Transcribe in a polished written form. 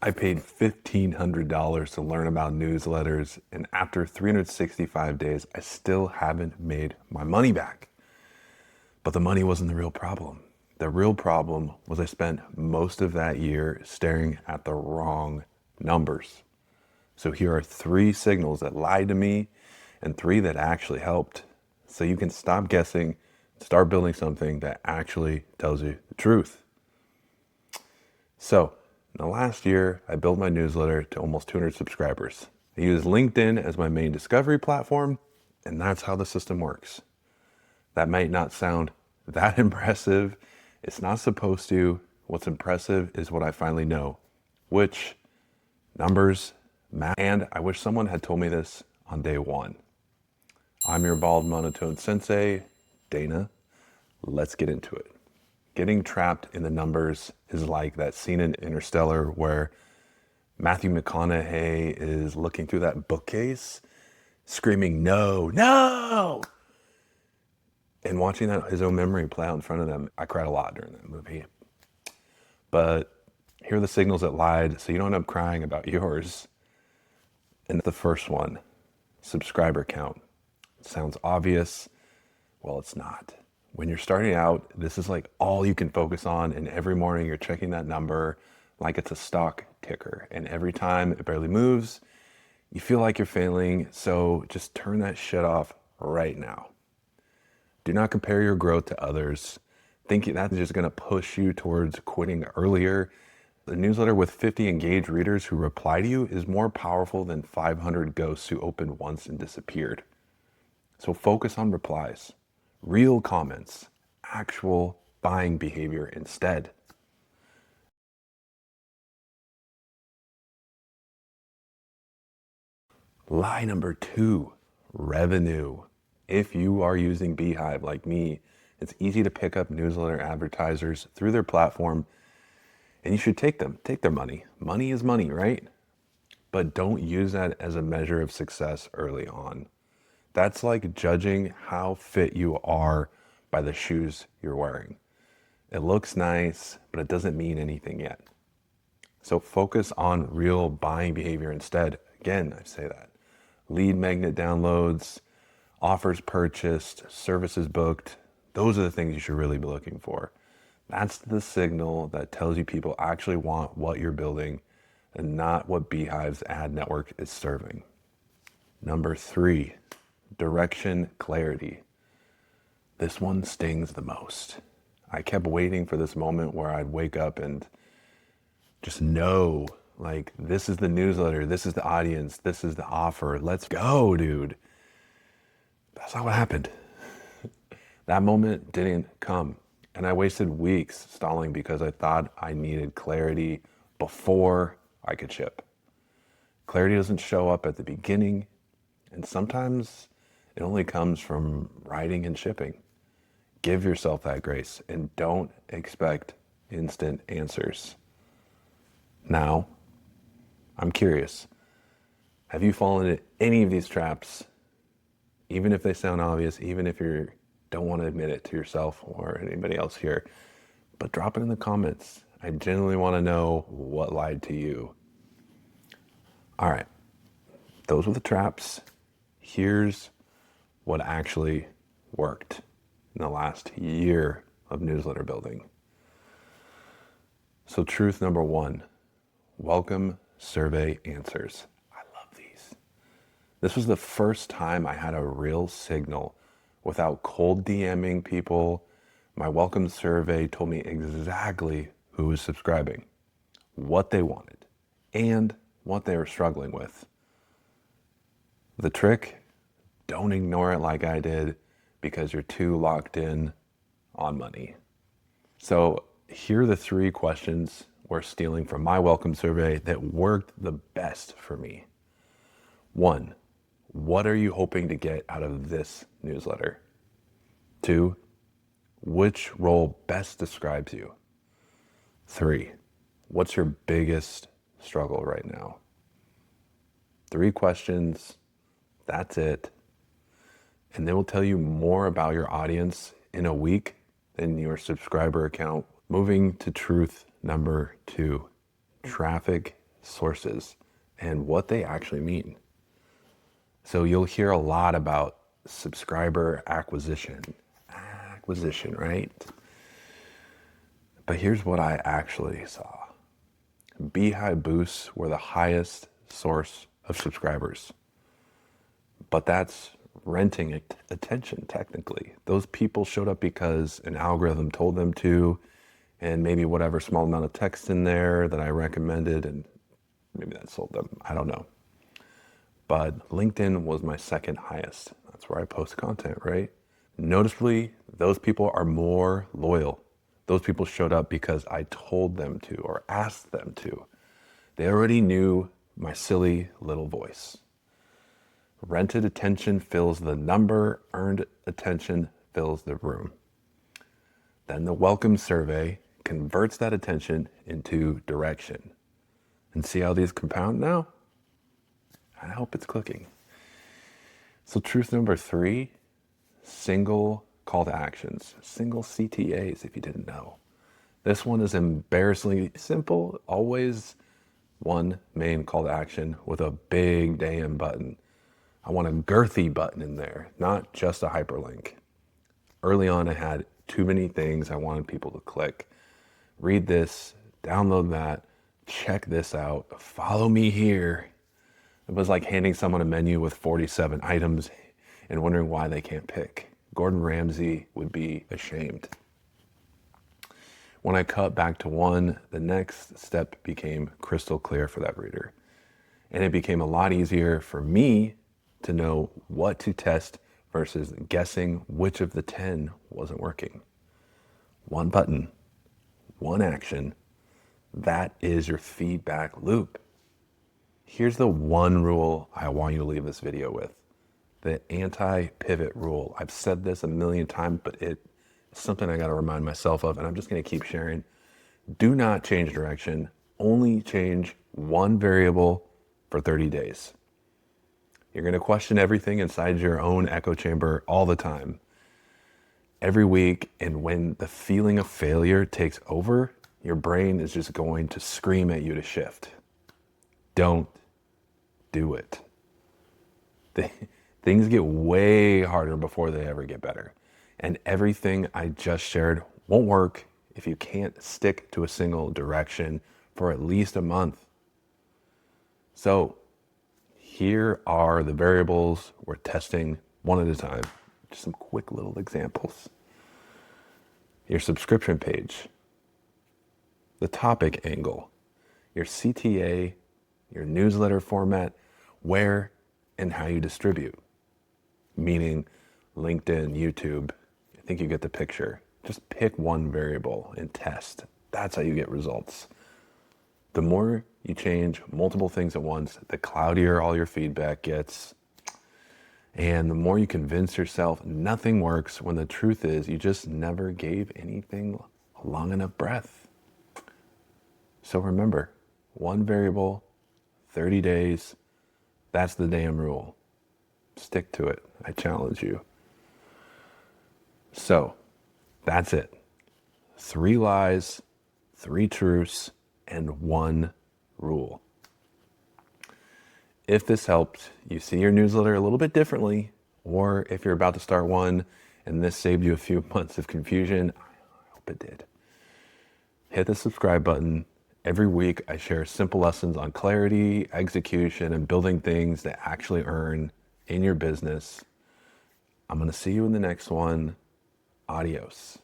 I paid $1,500 to learn about newsletters, and after 365 days, I still haven't made my money back. But the money wasn't the real problem. The real problem was I spent most of that year staring at the wrong numbers. So here are 3 signals that lied to me and 3 that actually helped. So you can stop guessing, start building something that actually tells you the truth. So in the last year, I built my newsletter to almost 200 subscribers. I use LinkedIn as my main discovery platform, and that's how the system works. That might not sound that impressive. It's not supposed to. What's impressive is what I finally know, which numbers matter. And I wish someone had told me this on day 1. I'm your bald monotone sensei, Dana. Let's get into it. Getting trapped in the numbers is like that scene in Interstellar where Matthew McConaughey is looking through that bookcase, screaming, "No, no!" And watching that his own memory play out in front of them. I cried a lot during that movie. But here are the signals that lied, so you don't end up crying about yours. And the first one, subscriber count. It sounds obvious. Well, it's not. When you're starting out, this is like all you can focus on, and every morning you're checking that number like it's a stock ticker. And every time it barely moves, you feel like you're failing. So just turn that shit off right now. Do not compare your growth to others. Thinking that's just going to push you towards quitting earlier. The newsletter with 50 engaged readers who reply to you is more powerful than 500 ghosts who opened once and disappeared. So focus on replies, real comments, actual buying behavior instead. Lie number 2, revenue. If you are using Beehive like me, it's easy to pick up newsletter advertisers through their platform, and you should take their money. Money is money, right? But don't use that as a measure of success early on. That's like judging how fit you are by the shoes you're wearing. It looks nice, but it doesn't mean anything yet. So focus on real buying behavior instead. Again, I say that. Lead magnet downloads, offers purchased, services booked. Those are the things you should really be looking for. That's the signal that tells you people actually want what you're building and not what Beehive's ad network is serving. Number 3, direction clarity. This one stings the most. I kept waiting for this moment where I'd wake up and just know, like, this is the newsletter, this is the audience, this is the offer. Let's go, dude. That's not what happened. That moment didn't come. And I wasted weeks stalling because I thought I needed clarity before I could ship. Clarity doesn't show up at the beginning, and sometimes it only comes from writing and shipping. Give yourself that grace and don't expect instant answers. Now, I'm curious, have you fallen into any of these traps, even if they sound obvious, even if you don't want to admit it to yourself or anybody else here? But drop it in the comments. I genuinely want to know what lied to you. All right, those were the traps. Here's what actually worked in the last year of newsletter building. So truth number 1, welcome survey answers. I love these. This was the first time I had a real signal without cold DMing people. My welcome survey told me exactly who was subscribing, what they wanted, and what they were struggling with. The trick, don't ignore it like I did because you're too locked in on money. So here are the 3 questions we're stealing from my welcome survey that worked the best for me. 1, what are you hoping to get out of this newsletter? 2, which role best describes you? 3, what's your biggest struggle right now? 3 questions, that's it. And they will tell you more about your audience in a week than your subscriber account. Moving to truth number 2, traffic sources and what they actually mean. So you'll hear a lot about subscriber acquisition, right? But here's what I actually saw. Beehive boosts were the highest source of subscribers, but that's renting attention technically. Those people showed up because an algorithm told them to, and maybe whatever small amount of text in there that I recommended, and maybe that sold them. I don't know. But LinkedIn was my second highest. That's where I post content, right? Noticeably, those people are more loyal. Those people showed up because I told them to or asked them to. They already knew my silly little voice. Rented attention fills the number, earned attention fills the room. Then the welcome survey converts that attention into direction. And see how these compound now? I hope it's clicking. So truth number 3, single call to actions, single CTAs if you didn't know. This one is embarrassingly simple, always one main call to action with a big damn button. I want a girthy button in there, not just a hyperlink. Early on, I had too many things I wanted people to click. Read this, download that, check this out, follow me here. It was like handing someone a menu with 47 items and wondering why they can't pick. Gordon Ramsay would be ashamed. When I cut back to 1, the next step became crystal clear for that reader. And it became a lot easier for me to know what to test versus guessing which of the 10 wasn't working. One button, one action, that is your feedback loop. Here's the one rule I want you to leave this video with. The anti-pivot rule. I've said this a million times, but it's something I got to remind myself of, and I'm just going to keep sharing. Do not change direction. Only change one variable for 30 days. You're going to question everything inside your own echo chamber all the time, every week, and when the feeling of failure takes over, your brain is just going to scream at you to shift. Don't do it. Things get way harder before they ever get better. And everything I just shared won't work if you can't stick to a single direction for at least a month. So here are the variables we're testing one at a time. Just some quick little examples. Your subscription page, the topic angle, your CTA, your newsletter format, where and how you distribute, meaning LinkedIn, YouTube. I think you get the picture. Just pick one variable and test. That's how you get results. The more you change multiple things at once, the cloudier all your feedback gets. And the more you convince yourself nothing works, when the truth is you just never gave anything a long enough breath. So remember, one variable, 30 days, that's the damn rule. Stick to it. I challenge you. So that's it. 3 lies, 3 truths, and 1 rule. If this helped you see your newsletter a little bit differently, or if you're about to start one and this saved you a few months of confusion, I hope it did. Hit the subscribe button. Every week I share simple lessons on clarity, execution, and building things that actually earn in your business. I'm going to see you in the next one. Adios.